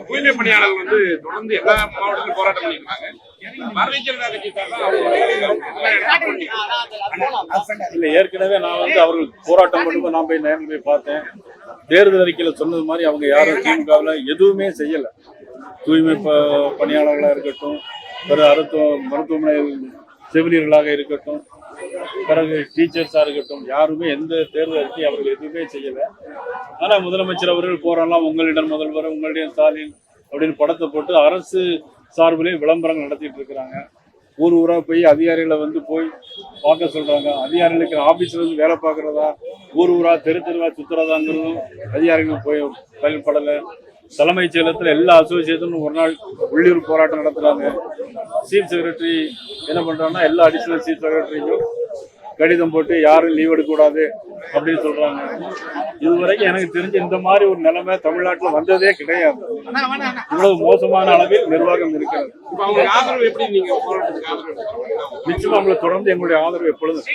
தூய்மை பணியாளர்கள் வந்து தொடர்ந்து எல்லா மாவட்டத்திலும் போராட்டம் பண்ணிருக்காங்க. பாரதிய ஜனதா கட்சி இல்ல, ஏற்கனவே நான் வந்து அவர்கள் போராட்டம் பண்ணும்போது நான் போய் நேரில் போய் பார்த்தேன். தேர்தல் அறிக்கையில சொன்னது மாதிரி அவங்க யாரும் திமுகவில் எதுவுமே செய்யல. தூய்மை பணியாளர்களாக இருக்கட்டும், பிற மருத்துவமனை செவிலியர்களாக இருக்கட்டும், பிறகு டீச்சர்ஸா இருக்கட்டும், யாருமே எந்த தேர்தல் அறிக்கை அவர்கள் எதுவுமே செய்யல. ஆனா முதலமைச்சர் அவர்கள் போராடலாம், உங்களிடம் முதல்வர், உங்களிடம் ஸ்டாலின் அப்படின்னு படத்தை போட்டு அரசு சார்பிலே விளம்பரங்கள் நடத்திட்டு இருக்கிறாங்க. ஊர் ஊரா போய் அதிகாரிகளை வந்து போய் பார்க்க சொல்றாங்க. அதிகாரிகளுக்கு ஆபீஸ்ல இருந்து வேலை பார்க்கறதா, ஊர் ஊரா தெரு தெருவா சுத்துறதாங்கிறதும் அதிகாரிகள் போய் பயன்படலை. தலைமைச் செயலகத்தில் எல்லா அசோசியேஷனும் ஒரு நாள் உள்ளூர் போராட்டம் நடத்துறாங்க. சீஃப் செக்ரட்டரி என்ன பண்றாங்கன்னா எல்லா அடிஷனல் சீஃப் செக்ரட்டரிக்கும் கடிதம் போட்டு யாரும் லீவ் எடுக்கக்கூடாது அப்படின்னு சொல்றாங்க. இதுவரைக்கும் எனக்கு தெரிஞ்ச இந்த மாதிரி ஒரு நிலைமை தமிழ்நாட்டில் வந்ததே கிடையாது. இவ்வளவு மோசமான அளவில் நிர்வாகம் இருக்கிறது. ஆதரவு எப்படி நீங்க நிச்சயமா அவங்களை தொடர்ந்து எங்களுடைய ஆதரவு எப்பொழுதும்